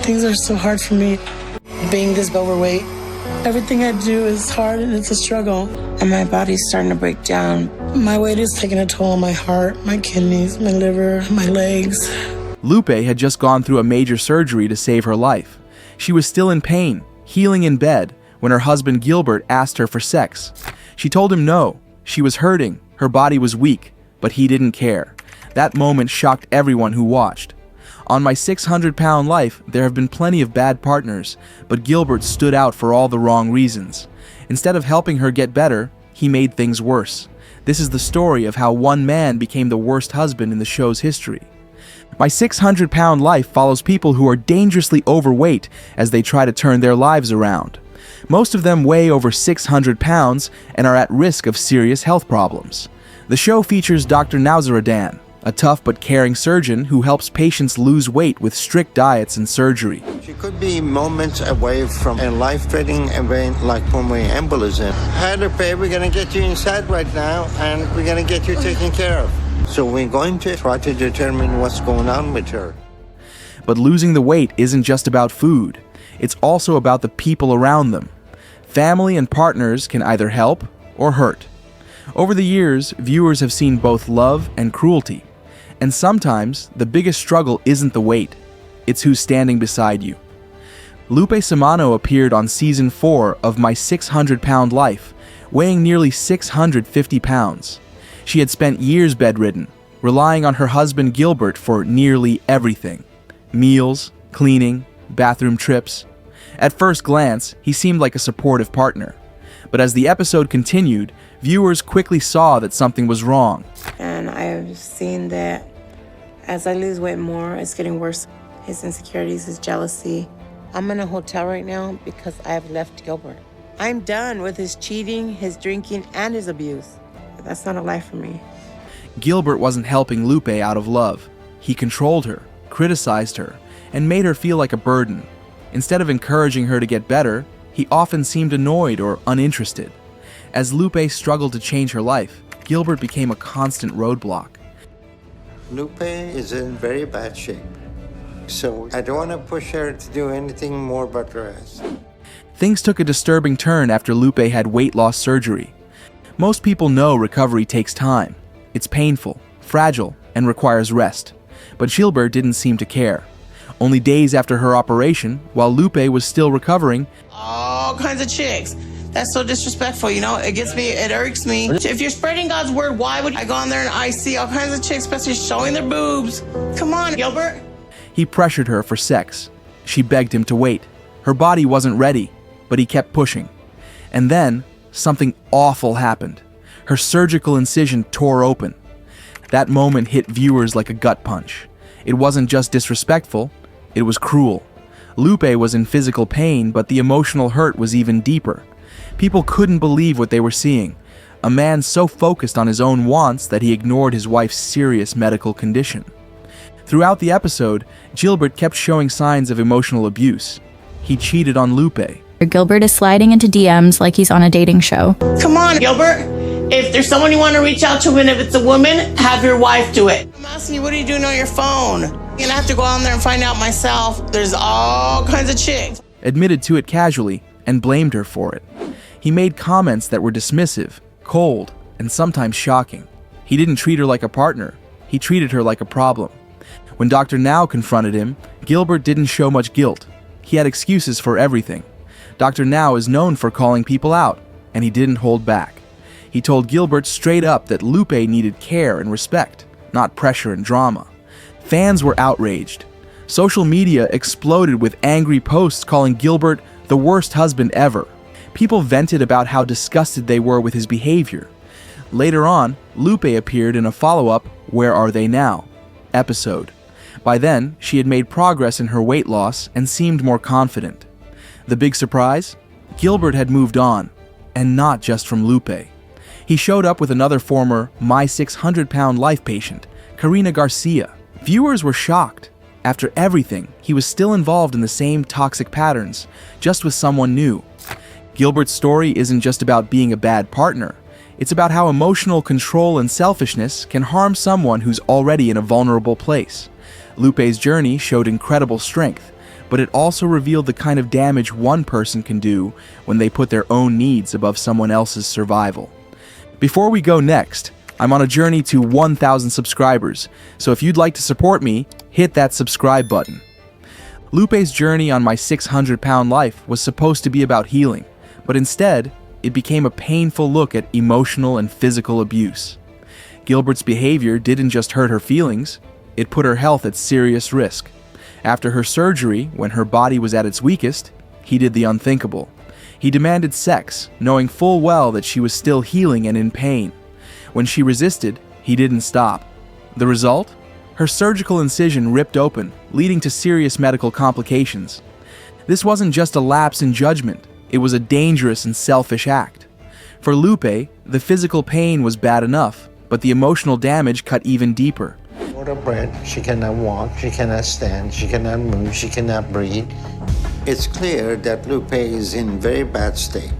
Things are so hard for me. Being this overweight, everything I do is hard and it's a struggle. And my body's starting to break down. My weight is taking a toll on my heart, my kidneys, my liver, my legs. Lupe had just gone through a major surgery to save her life. She was still in pain, healing in bed, when her husband Gilbert asked her for sex. She told him no. She was hurting, her body was weak, but he didn't care. That moment shocked everyone who watched. On my 600-pound life, there have been plenty of bad partners, but Gilbert stood out for all the wrong reasons. Instead of helping her get better, he made things worse. This is the story of how one man became the worst husband in the show's history. My 600-pound life follows people who are dangerously overweight as they try to turn their lives around. Most of them weigh over 600 pounds and are at risk of serious health problems. The show features Dr. Nauzaradan, a tough but caring surgeon who helps patients lose weight with strict diets and surgery. She could be moments away from a life-threatening event like pulmonary embolism. Heather, we're going to get you inside right now, and we're going to get you taken care of. So we're going to try to determine what's going on with her. But losing the weight isn't just about food. It's also about the people around them. Family and partners can either help or hurt. Over the years, viewers have seen both love and cruelty. And sometimes, the biggest struggle isn't the weight, it's who's standing beside you. Lupe Samano appeared on Season 4 of My 600-Pound Life, weighing nearly 650 pounds. She had spent years bedridden, relying on her husband Gilbert for nearly everything: meals, cleaning, bathroom trips. At first glance, he seemed like a supportive partner. But as the episode continued, viewers quickly saw that something was wrong. And I've seen that as I lose weight more, it's getting worse. His insecurities, his jealousy. I'm in a hotel right now because I've left Gilbert. I'm done with his cheating, his drinking, and his abuse. That's not a life for me. Gilbert wasn't helping Lupe out of love. He controlled her, criticized her, and made her feel like a burden. Instead of encouraging her to get better, he often seemed annoyed or uninterested. As Lupe struggled to change her life, Gilbert became a constant roadblock. Lupe is in very bad shape, so I don't want to push her to do anything more but rest. Things took a disturbing turn after Lupe had weight loss surgery. Most people know recovery takes time. It's painful, fragile, and requires rest. But Gilbert didn't seem to care. Only days after her operation, while Lupe was still recovering, All kinds of chicks. That's so disrespectful, you know? It gets me, it irks me. If you're spreading God's word, why would I go on there and I see all kinds of chicks, especially showing their boobs? Come on, Gilbert. he pressured her for sex. She begged him to wait. Her body wasn't ready, but he kept pushing. And then, something awful happened. Her surgical incision tore open. That moment hit viewers like a gut punch. It wasn't just disrespectful, it was cruel. Lupe was in physical pain, but the emotional hurt was even deeper. People couldn't believe what they were seeing. A man so focused on his own wants that he ignored his wife's serious medical condition. Throughout the episode, Gilbert kept showing signs of emotional abuse. He cheated on Lupe. Gilbert is sliding into DMs like he's on a dating show. Come on, Gilbert. If there's someone you want to reach out to, and if it's a woman, have your wife do it. I'm asking you, what are you doing on your phone? I'm gonna have to go on there and find out myself. There's all kinds of chicks. Admitted to it casually and blamed her for it. He made comments that were dismissive, cold, and sometimes shocking. He didn't treat her like a partner. He treated her like a problem. When Dr. Now confronted him, Gilbert didn't show much guilt. He had excuses for everything. Dr. Now is known for calling people out, and he didn't hold back. He told Gilbert straight up that Lupe needed care and respect, not pressure and drama. Fans were outraged. Social media exploded with angry posts calling Gilbert the worst husband ever. People vented about how disgusted they were with his behavior. Later on, Lupe appeared in a follow-up Where Are They Now? episode. By then, she had made progress in her weight loss and seemed more confident. The big surprise? Gilbert had moved on, and not just from Lupe. He showed up with another former My 600-Pound Life patient, Karina Garcia. Viewers were shocked. After everything, he was still involved in the same toxic patterns, just with someone new. Gilbert's story isn't just about being a bad partner. It's about how emotional control and selfishness can harm someone who's already in a vulnerable place. Lupe's journey showed incredible strength, but it also revealed the kind of damage one person can do when they put their own needs above someone else's survival. Before we go next, I'm on a journey to 1,000 subscribers, so if you'd like to support me, hit that subscribe button. Lupe's journey on my 600-pound life was supposed to be about healing, but instead, it became a painful look at emotional and physical abuse. Gilbert's behavior didn't just hurt her feelings, it put her health at serious risk. After her surgery, when her body was at its weakest, he did the unthinkable. He demanded sex, knowing full well that she was still healing and in pain. When she resisted, he didn't stop. The result? Her surgical incision ripped open, leading to serious medical complications. This wasn't just a lapse in judgment, it was a dangerous and selfish act. For Lupe, the physical pain was bad enough, but the emotional damage cut even deeper. Short of breath, she cannot walk, she cannot stand, she cannot move, she cannot breathe. It's clear that Lupe is in very bad state.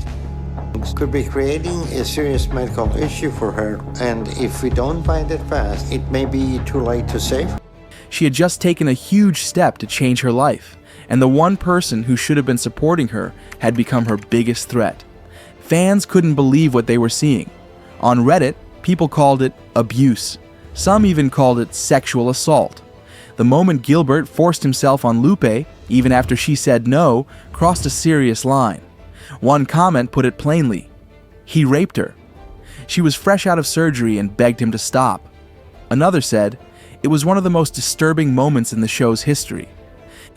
It could be creating a serious medical issue for her, and if we don't find it fast, it may be too late to save her. She had just taken a huge step to change her life, and the one person who should have been supporting her had become her biggest threat. Fans couldn't believe what they were seeing. On Reddit, people called it abuse. Some even called it sexual assault. The moment Gilbert forced himself on Lupe, even after she said no, crossed a serious line. One comment put it plainly: he raped her. She was fresh out of surgery and begged him to stop. Another said, it was one of the most disturbing moments in the show's history.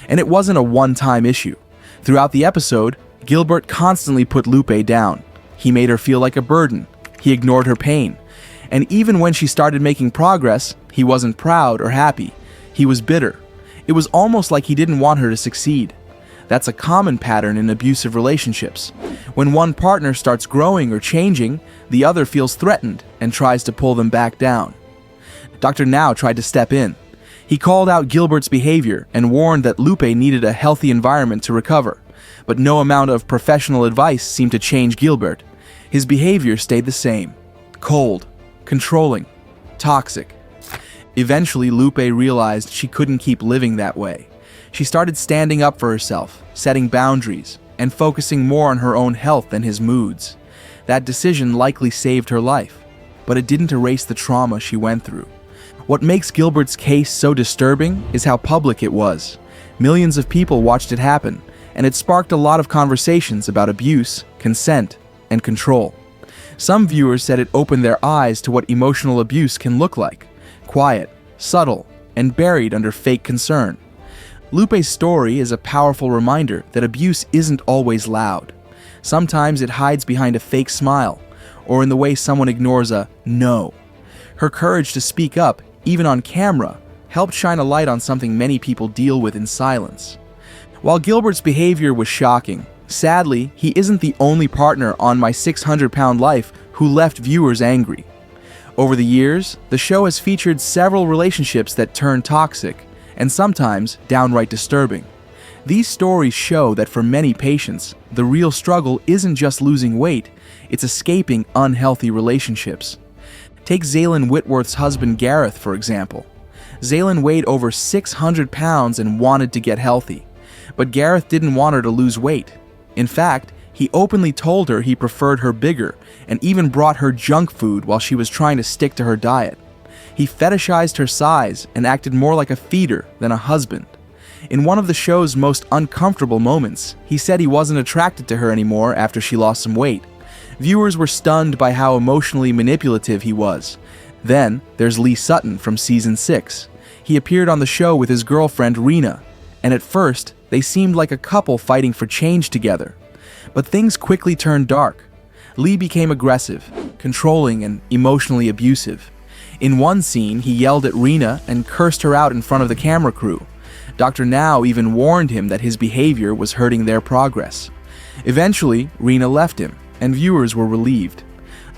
And it wasn't a one-time issue. Throughout the episode, Gilbert constantly put Lupe down. He made her feel like a burden. He ignored her pain. And even when she started making progress, he wasn't proud or happy. He was bitter. It was almost like he didn't want her to succeed. That's a common pattern in abusive relationships. When one partner starts growing or changing, the other feels threatened and tries to pull them back down. Dr. Now tried to step in. He called out Gilbert's behavior and warned that Lupe needed a healthy environment to recover. But no amount of professional advice seemed to change Gilbert. His behavior stayed the same: cold, controlling, toxic. Eventually, Lupe realized she couldn't keep living that way. She started standing up for herself, setting boundaries, and focusing more on her own health than his moods. That decision likely saved her life, but it didn't erase the trauma she went through. What makes Gilbert's case so disturbing is how public it was. Millions of people watched it happen, and it sparked a lot of conversations about abuse, consent, and control. Some viewers said it opened their eyes to what emotional abuse can look like: quiet, subtle, and buried under fake concern. Lupe's story is a powerful reminder that abuse isn't always loud. Sometimes it hides behind a fake smile, or in the way someone ignores a no. Her courage to speak up, even on camera, helped shine a light on something many people deal with in silence. While Gilbert's behavior was shocking, sadly, he isn't the only partner on My 600-Pound Life who left viewers angry. Over the years, the show has featured several relationships that turned toxic, and sometimes downright disturbing. These stories show that for many patients, the real struggle isn't just losing weight, it's escaping unhealthy relationships. Take Zaylin Whitworth's husband Gareth, for example. Zaylin weighed over 600 pounds and wanted to get healthy. But Gareth didn't want her to lose weight. In fact, he openly told her he preferred her bigger and even brought her junk food while she was trying to stick to her diet. He fetishized her size and acted more like a feeder than a husband. In one of the show's most uncomfortable moments, he said he wasn't attracted to her anymore after she lost some weight. Viewers were stunned by how emotionally manipulative he was. Then, there's Lee Sutton from season 6. He appeared on the show with his girlfriend Rena, and at first, they seemed like a couple fighting for change together. But things quickly turned dark. Lee became aggressive, controlling, and emotionally abusive. In one scene, he yelled at Rena and cursed her out in front of the camera crew. Dr. Now even warned him that his behavior was hurting their progress. Eventually, Rena left him, and viewers were relieved.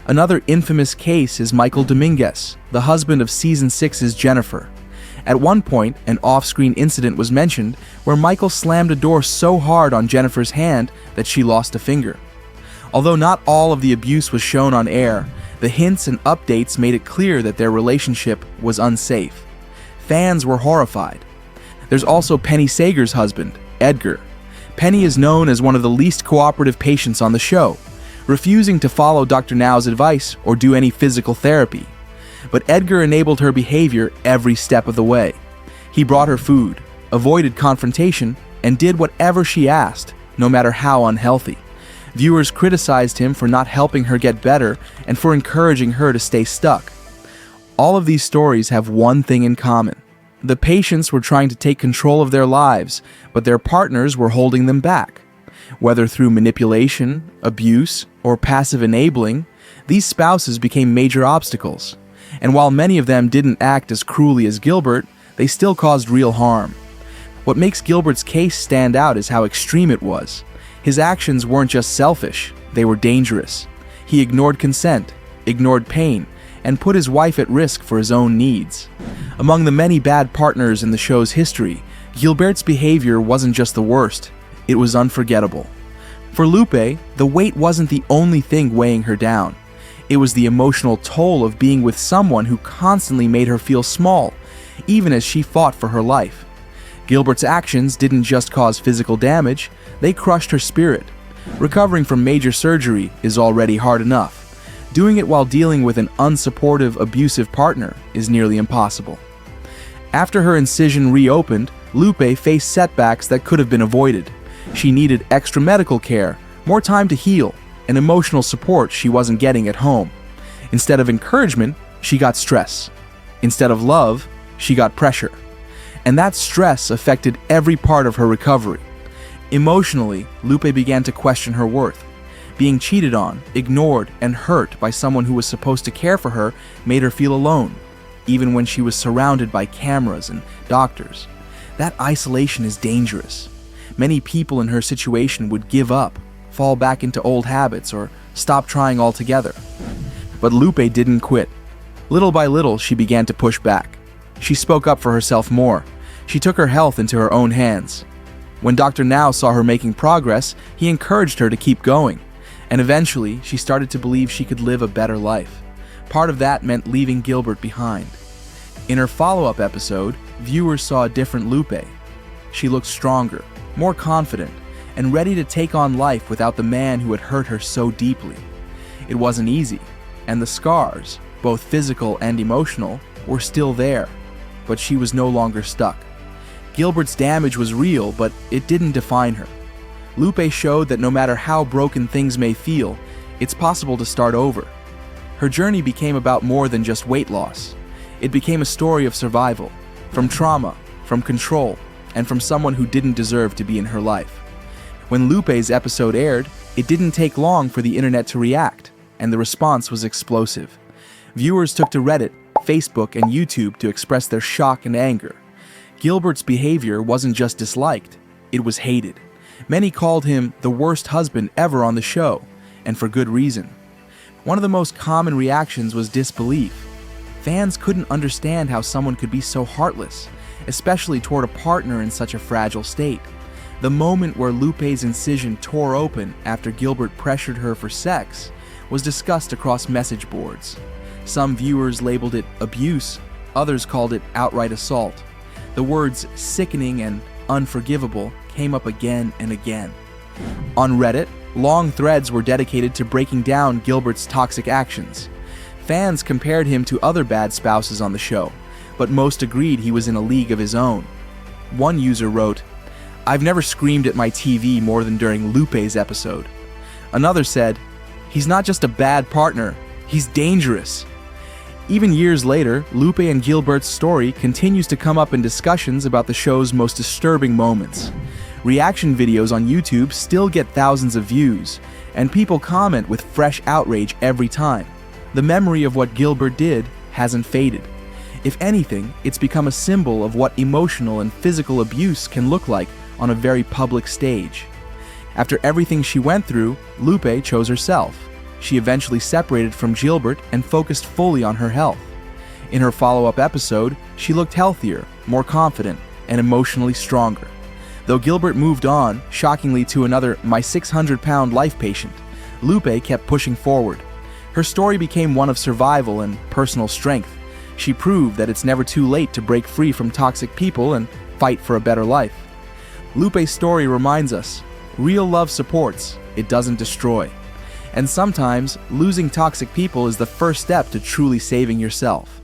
Another infamous case is Michael Dominguez, the husband of season 6's Jennifer. At one point, an off-screen incident was mentioned where Michael slammed a door so hard on Jennifer's hand that she lost a finger. Although not all of the abuse was shown on air, the hints and updates made it clear that their relationship was unsafe. Fans were horrified. There's also Penny Sager's husband, Edgar. Penny is known as one of the least cooperative patients on the show, refusing to follow Dr. Now's advice or do any physical therapy. But Edgar enabled her behavior every step of the way. He brought her food, avoided confrontation, and did whatever she asked, no matter how unhealthy. Viewers criticized him for not helping her get better and for encouraging her to stay stuck. All of these stories have one thing in common. The patients were trying to take control of their lives, but their partners were holding them back. Whether through manipulation, abuse, or passive enabling, these spouses became major obstacles. And while many of them didn't act as cruelly as Gilbert, they still caused real harm. What makes Gilbert's case stand out is how extreme it was. His actions weren't just selfish, they were dangerous. He ignored consent, ignored pain, and put his wife at risk for his own needs. Among the many bad partners in the show's history, Gilbert's behavior wasn't just the worst, it was unforgettable. For Lupe, the weight wasn't the only thing weighing her down. It was the emotional toll of being with someone who constantly made her feel small, even as she fought for her life. Gilbert's actions didn't just cause physical damage, they crushed her spirit. Recovering from major surgery is already hard enough. Doing it while dealing with an unsupportive, abusive partner is nearly impossible. After her incision reopened, Lupe faced setbacks that could have been avoided. She needed extra medical care, more time to heal, and emotional support she wasn't getting at home. Instead of encouragement, she got stress. Instead of love, she got pressure. And that stress affected every part of her recovery. Emotionally, Lupe began to question her worth. Being cheated on, ignored, and hurt by someone who was supposed to care for her made her feel alone, even when she was surrounded by cameras and doctors. That isolation is dangerous. Many people in her situation would give up, fall back into old habits, or stop trying altogether. But Lupe didn't quit. Little by little, she began to push back. She spoke up for herself more. She took her health into her own hands. When Dr. Now saw her making progress, he encouraged her to keep going. And eventually, she started to believe she could live a better life. Part of that meant leaving Gilbert behind. In her follow-up episode, viewers saw a different Lupe. She looked stronger, more confident, and ready to take on life without the man who had hurt her so deeply. It wasn't easy, and the scars, both physical and emotional, were still there, but she was no longer stuck. Gilbert's damage was real, but it didn't define her. Lupe showed that no matter how broken things may feel, it's possible to start over. Her journey became about more than just weight loss. It became a story of survival, from trauma, from control, and from someone who didn't deserve to be in her life. When Lupe's episode aired, it didn't take long for the internet to react, and the response was explosive. Viewers took to Reddit, Facebook, and YouTube to express their shock and anger. Gilbert's behavior wasn't just disliked, it was hated. Many called him the worst husband ever on the show, and for good reason. One of the most common reactions was disbelief. Fans couldn't understand how someone could be so heartless, especially toward a partner in such a fragile state. The moment where Lupe's incision tore open after Gilbert pressured her for sex was discussed across message boards. Some viewers labeled it abuse, others called it outright assault. The words sickening and unforgivable came up again and again. On Reddit, long threads were dedicated to breaking down Gilbert's toxic actions. Fans compared him to other bad spouses on the show, but most agreed he was in a league of his own. One user wrote, "I've never screamed at my TV more than during Lupe's episode." Another said, "He's not just a bad partner, he's dangerous." Even years later, Lupe and Gilbert's story continues to come up in discussions about the show's most disturbing moments. Reaction videos on YouTube still get thousands of views, and people comment with fresh outrage every time. The memory of what Gilbert did hasn't faded. If anything, it's become a symbol of what emotional and physical abuse can look like on a very public stage. After everything she went through, Lupe chose herself. She eventually separated from Gilbert and focused fully on her health. In her follow-up episode, she looked healthier, more confident, and emotionally stronger. Though Gilbert moved on, shockingly to another My 600-Pound Life patient, Lupe kept pushing forward. Her story became one of survival and personal strength. She proved that it's never too late to break free from toxic people and fight for a better life. Lupe's story reminds us, real love supports, it doesn't destroy. And sometimes, losing toxic people is the first step to truly saving yourself.